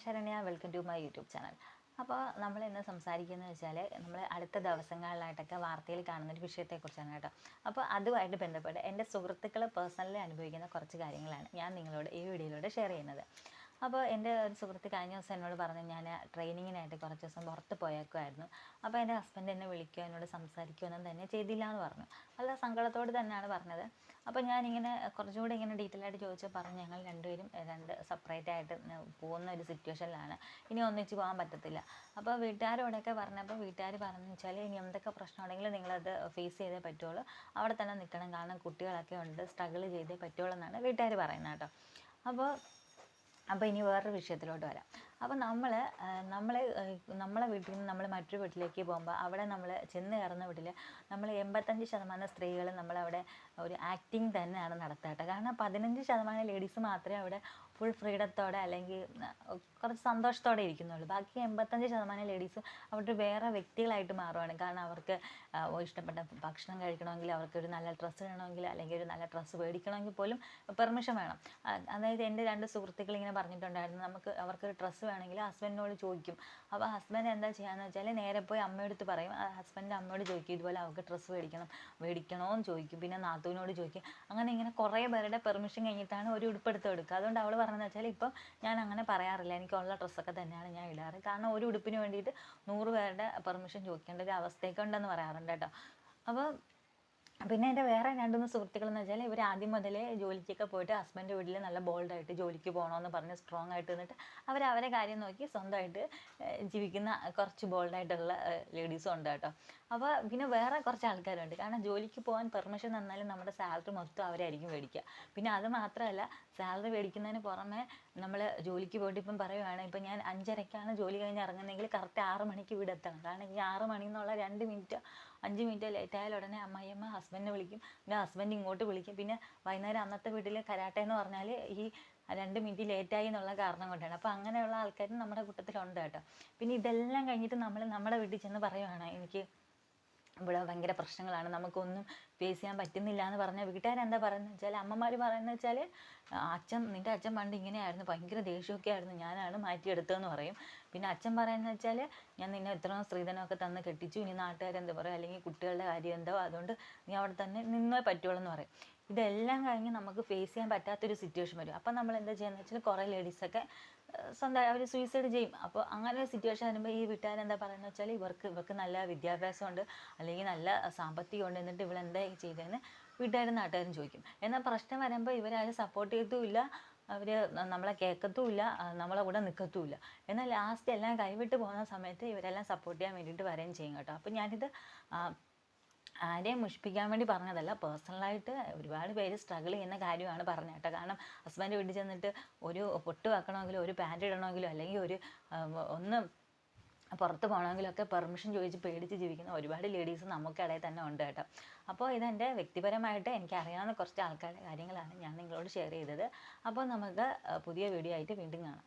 Saranya, welcome to my YouTube channel. അപ്പോൾ നമ്മൾ ഇന്ന് സംസാരിക്കുന്നത് വെച്ചാൽ നമ്മൾ അടുത്ത ദിവസങ്ങളിലായിട്ടൊക്കെ വാർത്തയിൽ കാണുന്ന ഒരു വിഷയത്തെക്കുറിച്ചാണ് കേട്ടോ. അപ്പോൾ അതുമായിട്ട് ബന്ധപ്പെട്ട് എൻ്റെ സുഹൃത്തുക്കൾ പേഴ്സണലി അനുഭവിക്കുന്ന കുറച്ച് കാര്യങ്ങളാണ് ഞാൻ നിങ്ങളോട് ഈ വീഡിയോയിലൂടെ ഷെയർ ചെയ്യുന്നത്. അപ്പോൾ എൻ്റെ ഒരു സുഹൃത്ത് കഴിഞ്ഞ ദിവസം എന്നോട് പറഞ്ഞു, ഞാൻ ട്രെയിനിങ്ങിനായിട്ട് കുറച്ച് ദിവസം പുറത്ത് പോയേക്കുമായിരുന്നു. അപ്പോൾ എൻ്റെ ഹസ്ബൻഡ് എന്നെ വിളിക്കുകയോ എന്നോട് സംസാരിക്കുകയൊന്നും തന്നെ ചെയ്തില്ല എന്ന് പറഞ്ഞു. നല്ല സങ്കടത്തോട് തന്നെയാണ് പറഞ്ഞത്. അപ്പോൾ ഞാനിങ്ങനെ കുറച്ചുകൂടി ഇങ്ങനെ ഡീറ്റെയിൽ ആയിട്ട് ചോദിച്ചാൽ പറഞ്ഞു, ഞങ്ങൾ രണ്ടുപേരും സെപ്പറേറ്റ് ആയിട്ട് പോകുന്ന ഒരു സിറ്റുവേഷനിലാണ്, ഇനി ഒന്നിച്ച് പോകാൻ പറ്റത്തില്ല. അപ്പോൾ വീട്ടുകാരോടൊക്കെ പറഞ്ഞപ്പോൾ വീട്ടുകാർ പറഞ്ഞു വെച്ചാൽ, ഇനി എന്തൊക്കെ പ്രശ്നമുണ്ടെങ്കിലും നിങ്ങളത് ഫേസ് ചെയ്തേ പറ്റുള്ളൂ, അവിടെ തന്നെ നിൽക്കണം, കാരണം കുട്ടികളൊക്കെ ഉണ്ട്, സ്ട്രഗിൾ ചെയ്തേ പറ്റുള്ളൂ എന്നാണ് വീട്ടുകാർ പറയുന്നത് കേട്ടോ. അപ്പോൾ ഇനി വേറൊരു വിഷയത്തിലോട്ട് വരാം. അപ്പോൾ നമ്മളെ വീട്ടിൽ നിന്ന് നമ്മൾ മറ്റൊരു വീട്ടിലേക്ക് പോകുമ്പോൾ അവിടെ നമ്മൾ ചെന്ന് കയറുന്ന വീട്ടിൽ നമ്മൾ 85% സ്ത്രീകൾ നമ്മളവിടെ ഒരു ആക്ടിങ് തന്നെയാണ് നടത്താട്ടെ. കാരണം 15% ലേഡീസ് മാത്രമേ അവിടെ ഫുൾ ഫ്രീഡത്തോടെ അല്ലെങ്കിൽ കുറച്ച് സന്തോഷത്തോടെ ഇരിക്കുന്നുള്ളൂ. ബാക്കി 85% ലേഡീസും അവിടെ വേറെ വ്യക്തികളായിട്ട് മാറുവാണ്. കാരണം അവർക്ക് ഇഷ്ടപ്പെട്ട ഭക്ഷണം കഴിക്കണമെങ്കിൽ, അവർക്കൊരു നല്ല ഡ്രസ്സ് ഇടണമെങ്കിൽ, അല്ലെങ്കിൽ ഒരു നല്ല ഡ്രസ്സ് മേടിക്കണമെങ്കിൽ പോലും പെർമിഷൻ വേണം. അതായത് എൻ്റെ 2 സുഹൃത്തുക്കൾ ഇങ്ങനെ പറഞ്ഞിട്ടുണ്ടായിരുന്നു, അവർക്കൊരു ഡ്രസ്സ് വേണമെങ്കിൽ ഹസ്ബൻഡിനോട് ചോദിക്കും. അപ്പോൾ ഹസ്ബൻഡ് എന്താ ചെയ്യാന്ന് വെച്ചാൽ നേരെ പോയി അമ്മയോടുത്ത് പറയും. ഹസ്ബൻഡ് അമ്മയോട് ചോദിക്കും, ഇതുപോലെ അവർക്ക് ഡ്രസ്സ് മേടിക്കണമെന്ന് ചോദിക്കും. പിന്നെ നാത്തൂനോട് ചോദിക്കും. ഇങ്ങനെ കുറേ പേരുടെ പെർമിഷൻ കഴിഞ്ഞിട്ടാണ് ഒരു ഉടുപ്പെടുത്ത് എടുക്കുക. അതുകൊണ്ട് അവൾ പറഞ്ഞതെന്ന് വെച്ചാൽ, ഇപ്പം ഞാൻ അങ്ങനെ പറയാറില്ല, എനിക്കുള്ള ഡ്രസ്സൊക്കെ തന്നെയാണ് ഞാൻ ഇടാറ്. കാരണം ഒരു ഉടുപ്പിന് വേണ്ടിയിട്ട് 100 പേരുടെ പെർമിഷൻ ചോദിക്കേണ്ട ഒരു അവസ്ഥയൊക്കെ ഉണ്ടെന്ന് പറയാറുണ്ട് കേട്ടോ. അപ്പോൾ പിന്നെ എൻ്റെ വേറെ 2-3 സുഹൃത്തുക്കളെന്ന് വെച്ചാൽ, ഇവർ ആദ്യം മുതലേ ജോലിക്കൊക്കെ പോയിട്ട് ഹസ്ബൻഡ് വീട്ടിൽ നല്ല ബോൾഡായിട്ട് ജോലിക്ക് പോകണമെന്ന് പറഞ്ഞ് സ്ട്രോങ് ആയിട്ട് നിന്നിട്ട് അവരെ കാര്യം നോക്കി സ്വന്തമായിട്ട് ജീവിക്കുന്ന കുറച്ച് ബോൾഡായിട്ടുള്ള ലേഡീസും ഉണ്ട് കേട്ടോ. അപ്പോൾ പിന്നെ വേറെ കുറച്ച് ആൾക്കാരുണ്ട്. കാരണം ജോലിക്ക് പോകാൻ പെർമിഷൻ തന്നാലും നമ്മുടെ സാലറി മൊത്തം അവരായിരിക്കും മേടിക്കുക. പിന്നെ അത് മാത്രമല്ല, സാലറി മേടിക്കുന്നതിന് പുറമെ നമ്മൾ ജോലിക്ക് പോയിട്ട് ഇപ്പം പറയുവാണ്, ഇപ്പം ഞാൻ 5:30ക്കാണ് ജോലി കഴിഞ്ഞ് ഇറങ്ങുന്നതെങ്കിൽ കറക്റ്റ് 6 മണിക്ക് ഇവിടെ എത്തണം. കാരണം ഈ 6 മണി എന്നുള്ള 2 മിനിറ്റ് 5 മിനിറ്റ് ലേറ്റായാൽ ഉടനെ അമ്മയമ്മ ഹസ്ബൻഡിനെ വിളിക്കും. പിന്നെ ഹസ്ബൻഡ് ഇങ്ങോട്ട് വിളിക്കും. പിന്നെ വൈകുന്നേരം അന്നത്തെ വീട്ടിൽ കരാട്ടെ എന്ന് പറഞ്ഞാൽ ഈ 2 മിനിറ്റ് ലേറ്റായി എന്നുള്ള കാരണം കൊണ്ടാണ്. അപ്പോൾ അങ്ങനെയുള്ള ആൾക്കാരും നമ്മുടെ കൂട്ടത്തിലുണ്ട് കേട്ടോ. പിന്നെ ഇതെല്ലാം കഴിഞ്ഞിട്ട് നമ്മൾ നമ്മുടെ വീട്ടിൽ ചെന്ന് പറയുവാണ്, എനിക്ക് ഇവിടെ ഭയങ്കര പ്രശ്നങ്ങളാണ്, നമുക്കൊന്നും ഫേസ് ചെയ്യാൻ പറ്റുന്നില്ല എന്ന് പറഞ്ഞാൽ വീട്ടുകാരെന്താ പറയുന്നത് വെച്ചാൽ, അമ്മമാർ പറയുന്നത് വെച്ചാൽ, നിൻ്റെ അച്ഛൻ പണ്ട് ഇങ്ങനെയായിരുന്നു, ഭയങ്കര ദേഷ്യമൊക്കെ ആയിരുന്നു, ഞാനാണ് മാറ്റിയെടുത്തതെന്ന് പറയും. പിന്നെ അച്ഛൻ പറയുന്നത് വെച്ചാൽ, ഞാൻ നിന്നെ ഇത്രയും സ്ത്രീധനമൊക്കെ തന്ന് കെട്ടിച്ചു, ഇനി നാട്ടുകാരെന്താ പറയും, അല്ലെങ്കിൽ കുട്ടികളുടെ കാര്യം എന്തോ, അതുകൊണ്ട് നീ അവിടെ തന്നെ നിന്നേ പറ്റുള്ളൂ എന്ന് പറയും. ഇതെല്ലാം കഴിഞ്ഞ് നമുക്ക് ഫേസ് ചെയ്യാൻ പറ്റാത്തൊരു സിറ്റുവേഷൻ വരും. അപ്പം നമ്മൾ എന്താ ചെയ്യുന്നത് വെച്ചാൽ, കുറേ ലേഡീസൊക്കെ സ്വന്തം അവർ സൂയിസൈഡ് ചെയ്യും. അപ്പോൾ അങ്ങനെ ഒരു സിറ്റുവേഷൻ വരുമ്പോൾ ഈ വീട്ടുകാരെന്താ പറയുന്നത് വെച്ചാൽ, ഇവർക്ക് നല്ല വിദ്യാഭ്യാസമുണ്ട്, അല്ലെങ്കിൽ നല്ല സാമ്പത്തികമുണ്ട്, എന്നിട്ട് ഇവളെന്താ ചെയ്തതെന്ന് വീട്ടുകാരും നാട്ടുകാരും ചോദിക്കും. എന്നാൽ പ്രശ്നം വരുമ്പോൾ ഇവരാരും സപ്പോർട്ട് ചെയ്യത്തുമില്ല, അവർ നമ്മളെ കേൾക്കത്തുമില്ല, നമ്മളെ കൂടെ നിൽക്കത്തുമില്ല. എന്നാൽ ലാസ്റ്റ് എല്ലാം കൈവിട്ട് പോകുന്ന സമയത്ത് ഇവരെല്ലാം സപ്പോർട്ട് ചെയ്യാൻ വേണ്ടിയിട്ട് വരികയും ചെയ്യും കേട്ടോ. അപ്പോൾ ഞാനിത് ആരെയും മുഷിപ്പിക്കാൻ വേണ്ടി പറഞ്ഞതല്ല, പേഴ്സണലായിട്ട് ഒരുപാട് പേര് സ്ട്രഗിൾ ചെയ്യുന്ന കാര്യമാണ് പറഞ്ഞത് കേട്ടോ. കാരണം ഹസ്ബൻഡ് വീട്ടിൽ ചെന്നിട്ട് ഒരു പൊട്ട് വെക്കണമെങ്കിലോ, ഒരു പാൻറ് ഇടണമെങ്കിലോ, അല്ലെങ്കിൽ ഒന്ന് പുറത്ത് പോകണമെങ്കിലൊക്കെ പെർമിഷൻ ചോദിച്ച് പേടിച്ച് ജീവിക്കുന്ന ഒരുപാട് ലേഡീസ് നമുക്കിടയിൽ തന്നെ ഉണ്ട് കേട്ടോ. അപ്പോൾ ഇതെൻ്റെ വ്യക്തിപരമായിട്ട് എനിക്കറിയാവുന്ന കുറച്ച് ആൾക്കാരുടെ കാര്യങ്ങളാണ് ഞാൻ നിങ്ങളോട് ഷെയർ ചെയ്തത്. അപ്പോൾ നമുക്ക് പുതിയ വീഡിയോ ആയിട്ട് വീണ്ടും കാണാം.